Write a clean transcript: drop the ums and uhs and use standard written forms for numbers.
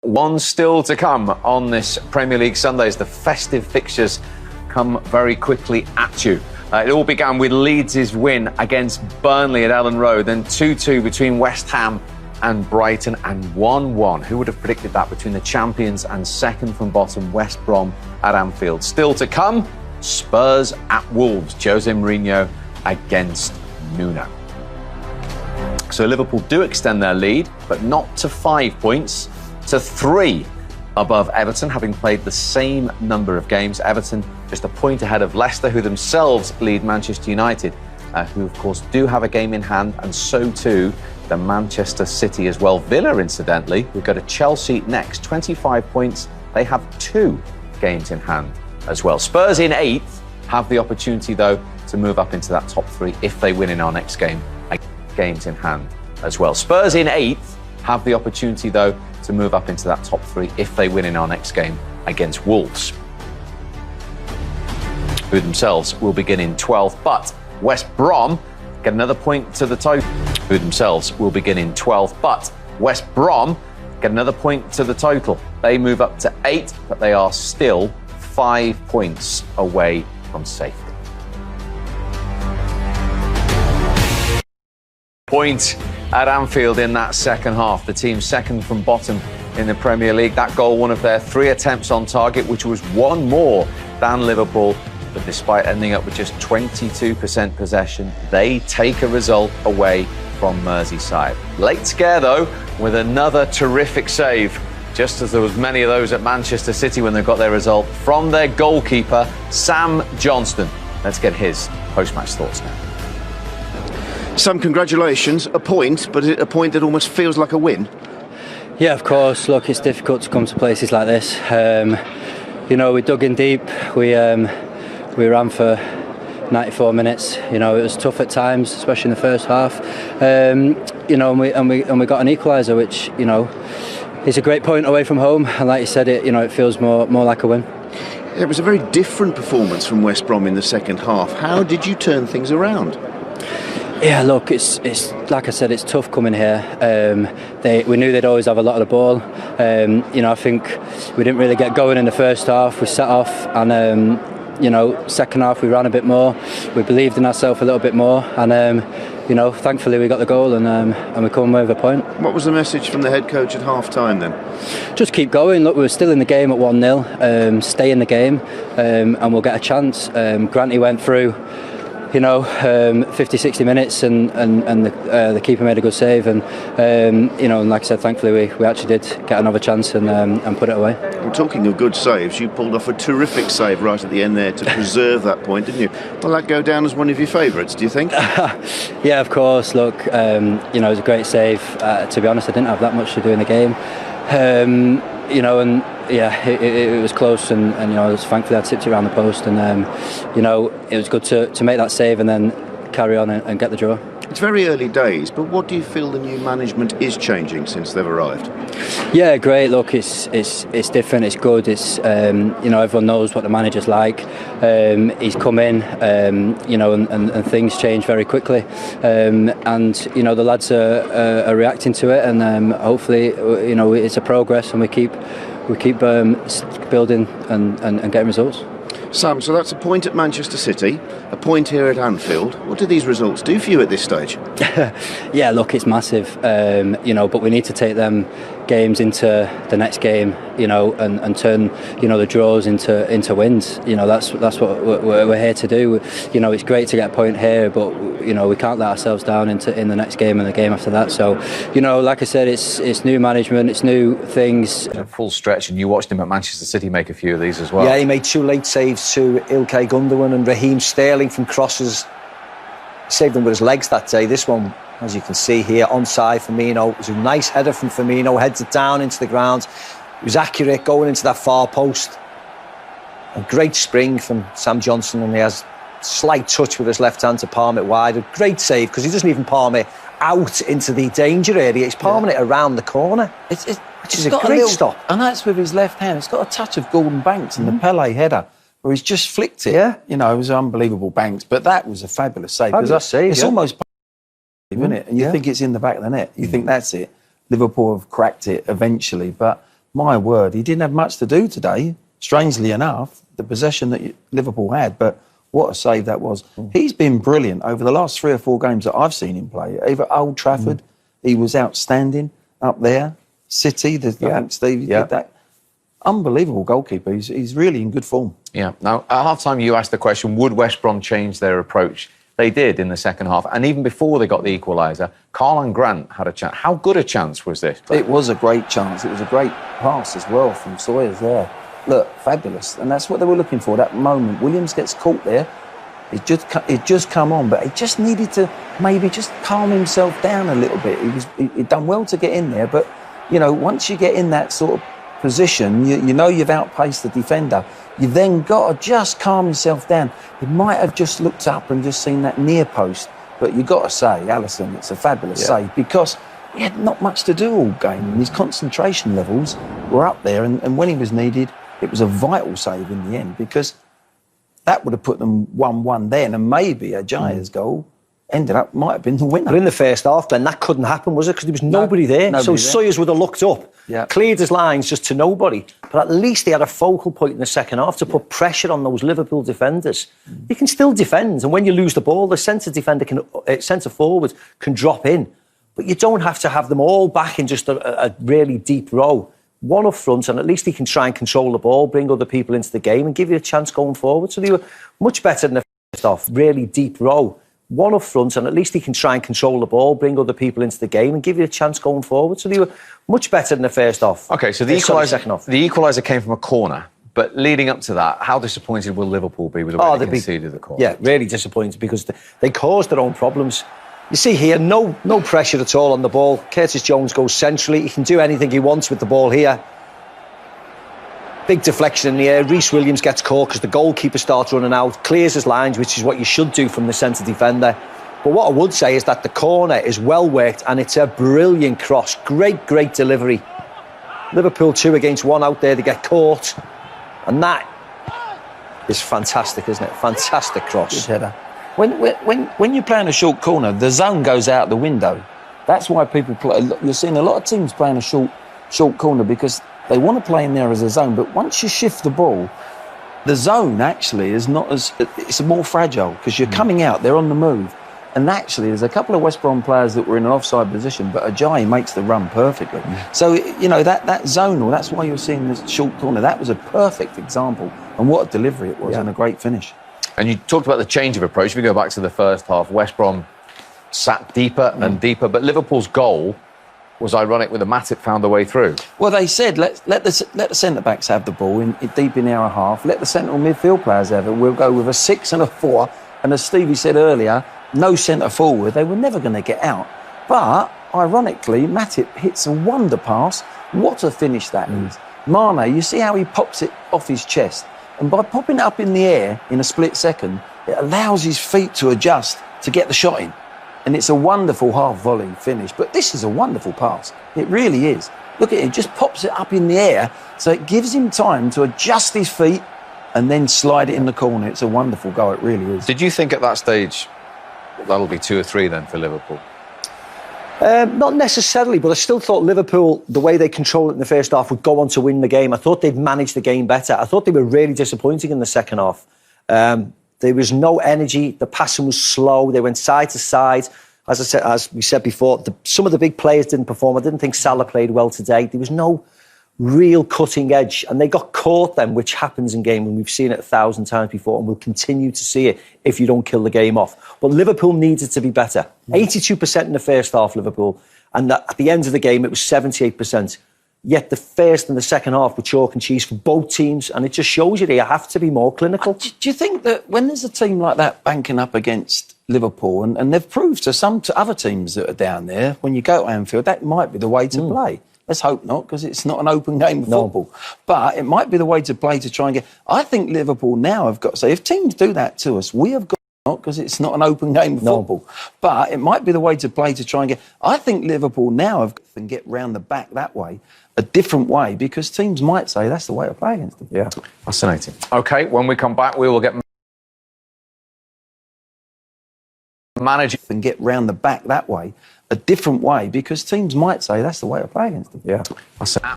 One still to come on this Premier League Sunday as the festive fixtures come very quickly at you. It all began with Leeds' win against Burnley at Ellen Road, then 2-2 between West Ham and Brighton, and 1-1. Who would have predicted that between the champions and second from bottom West Brom at Anfield? Still to come, Spurs at Wolves. Jose Mourinho against Nuno. So Liverpool do extend their lead, but not to 5 points, to 3 above Everton, having played the same number of games. Everton just a point ahead of Leicester, who themselves lead Manchester United, who of course do have a game in hand, and so too the Manchester City as well. Villa, incidentally, who go to Chelsea next, 25 points. They have 2 games in hand as well. Spurs in 8th have the opportunity, though, to move up into that top 3 if they win in our next game. Games in hand as well. Spurs in 8th have the opportunity, though, to move up into that top 3 if they win in our next game against Wolves, who themselves will begin in 12th. But West Brom get another point to the total. Who themselves will begin in 12th. But West Brom get another point to the total. They move up to 8, but they are still 5 points away from safety. Point at Anfield in that second half. The team second from bottom in the Premier League. That goal, one of their 3 attempts on target, which was one more than Liverpool. But despite ending up with just 22% possession, they take a result away from Merseyside. Late scare, though, with another terrific save, just as there was many of those at Manchester City when they got their result, from their goalkeeper, Sam Johnston. Let's get his post-match thoughts now. Sam, congratulations. A point, but a point that almost feels like a win. Yeah, of course. Look, it's difficult to come to places like this. You know, we dug in deep. We ran for 94 minutes. You know, it was tough at times, especially in the first half. You know, and we got an equaliser, which, you know, is a great point away from home. And like you said, it feels more like a win. It was a very different performance from West Brom in the second half. How did you turn things around? Yeah, look, it's like I said, it's tough coming here. We knew they'd always have a lot of the ball. You know, I think we didn't really get going in the first half. We set off, and you know, second half we ran a bit more. We believed in ourselves a little bit more, and you know, thankfully we got the goal, and we come away with a point. What was the message from the head coach at half time then? Just keep going. Look, we were still in the game at 1-0. Stay in the game, and we'll get a chance. Granty went through, you know, 50-60 minutes, and the keeper made a good save, and you know, and like I said, thankfully we actually did get another chance and put it away. Well, talking of good saves, you pulled off a terrific save right at the end there to preserve that point, didn't you? Will that go down as one of your favourites, do you think? Yeah, of course. Look, you know, it was a great save. To be honest, I didn't have that much to do in the game. You know, and yeah, it was close, and you know, thankfully I tipped it around the post, and you know, it was good to make that save and then carry on and get the draw. It's very early days, but what do you feel the new management is changing since they've arrived? Yeah, great. Look, it's different. It's good. It's you know, everyone knows what the manager's like. He's come in, you know, and things change very quickly, and you know, the lads are reacting to it, and hopefully, you know, it's a progress, and we keep building and getting results. Sam, so that's a point at Manchester City, a point here at Anfield. What do these results do for you at this stage? Yeah, look, it's massive, you know, but we need to take them games into the next game, you know, and turn, you know, the draws into wins. You know, that's what we're here to do. You know, it's great to get a point here, but you know, we can't let ourselves down in the next game and the game after that. So, you know, like I said, it's new management, it's new things. A full stretch, and you watched him at Manchester City make a few of these as well. Yeah, he made 2 late saves to Ilkay Gundogan and Raheem Sterling from crosses. Saved them with his legs that day. This one, as you can see here, onside Firmino. It was a nice header from Firmino, heads it down into the ground. It was accurate going into that far post. A great spring from Sam Johnston, and he has slight touch with his left hand to palm it wide. A great save, because he doesn't even palm it out into the danger area. He's palming it around the corner, which is a great stop. And that's with his left hand. It's got a touch of Gordon Banks in the Pele header, where he's just flicked it. Yeah. You know, it was unbelievable Banks. But that was a fabulous save. Fabulous save, it's almost, isn't it? And you think it's in the back of the net. You think that's it. Liverpool have cracked it eventually. But My word, he didn't have much to do today, strangely enough, the possession that Liverpool had, but what a save that was. He's been brilliant over the last 3 or 4 games that I've seen him play. Over at Old Trafford, he was outstanding up there. City, I think Stevie did that. Unbelievable goalkeeper. He's really in good form. Yeah. Now, at half-time, you asked the question, would West Brom change their approach? They did in the second half. And even before they got the equaliser, Karlan Grant had a chance. How good a chance was this? It was a great chance. It was a great pass as well from Sawyers there. Look, fabulous. And that's what they were looking for, that moment. Williams gets caught there. It just come on, but he just needed to maybe just calm himself down a little bit. He'd done well to get in there, but, you know, once you get in that sort of position, you know you've outpaced the defender. You've then got to just calm yourself down. He might have just looked up and just seen that near post, but you've got to say, Alisson, it's a fabulous save because he had not much to do all game and his concentration levels were up there, and when he was needed, it was a vital save in the end because that would have put them 1-1 then, and maybe Ajaya's goal might have been the winner. But in the first half, Glenn, that couldn't happen, was it? Because there was nobody there. So Sawyers would have looked up, cleared his lines just to nobody. But at least he had a focal point in the second half to put pressure on those Liverpool defenders. You can still defend, and when you lose the ball, the centre forward can drop in. But you don't have to have them all back in just a really deep row. One up front, and at least he can try and control the ball, bring other people into the game and give you a chance going forward. So they were much better than the first half. Really deep row. One up front, and at least he can try and control the ball, bring other people into the game and give you a chance going forward. So they were much better than the first half. OK, so the equaliser came from a corner, but leading up to that, how disappointed will Liverpool be with the way they conceded the corner? Yeah, really disappointed because they caused their own problems. You see here, no pressure at all on the ball. Curtis Jones goes centrally. He can do anything he wants with the ball here. Big deflection in the air. Reece Williams gets caught because the goalkeeper starts running out, clears his lines, which is what you should do from the centre defender. But what I would say is that the corner is well worked and it's a brilliant cross. Great delivery. Liverpool 2 against 1 out there. They get caught. And that is fantastic, isn't it? Fantastic cross. Good header. When you're playing a short corner, the zone goes out the window. That's why people play. You're seeing a lot of teams playing a short corner because they want to play in there as a zone. But once you shift the ball, the zone actually is not as... It's more fragile because you're coming out, they're on the move. And actually, there's a couple of West Brom players that were in an offside position, but Ajayi makes the run perfectly. So, you know, that zonal, that's why you're seeing this short corner. That was a perfect example. And what a delivery it was and a great finish. And you talked about the change of approach. If we go back to the first half, West Brom sat deeper and deeper, but Liverpool's goal was ironic with the Matip found the way through. Well, they said, let the centre-backs have the ball deep in our half, let the central midfield players have it. We'll go with a 6 and a 4, and as Stevie said earlier, no centre-forward. They were never going to get out. But, ironically, Matip hits a wonder pass. What a finish that is. Mane, you see how he pops it off his chest? And by popping it up in the air in a split second, it allows his feet to adjust to get the shot in. And it's a wonderful half-volley finish. But this is a wonderful pass. It really is. Look at it, just pops it up in the air, so it gives him time to adjust his feet and then slide it in the corner. It's a wonderful goal, it really is. Did you think at that stage that'll be 2 or 3 then for Liverpool? Not necessarily, but I still thought Liverpool, the way they controlled it in the first half, would go on to win the game. I thought they'd managed the game better. I thought they were really disappointing in the second half. There was no energy. The passing was slow. They went side to side. As we said before, some of the big players didn't perform. I didn't think Salah played well today. There was no real cutting edge, and they got caught then, which happens in game, and we've seen it 1,000 times before, and we'll continue to see it if you don't kill the game off. But Liverpool needed to be better. 82% in the first half, Liverpool, and at the end of the game, it was 78%. Yet the first and the second half were chalk and cheese for both teams, and it just shows you they have to be more clinical. Do you think that when there's a team like that banking up against Liverpool, and they've proved to other teams that are down there, when you go to Anfield, that might be the way to play. Let's hope not, because it's not an open game of football. But it might be the way to play to try and get... I think Liverpool now have got to say, if teams do that to us, we have got not, because it's not an open game of football. But it might be the way to play to try and get... I think Liverpool now have got to get round the back that way, a different way, because teams might say that's the way to play against them. Yeah, fascinating. OK, when we come back, we will get... manage and get round the back that way, a different way, because teams might say that's the way to play against them. Yeah.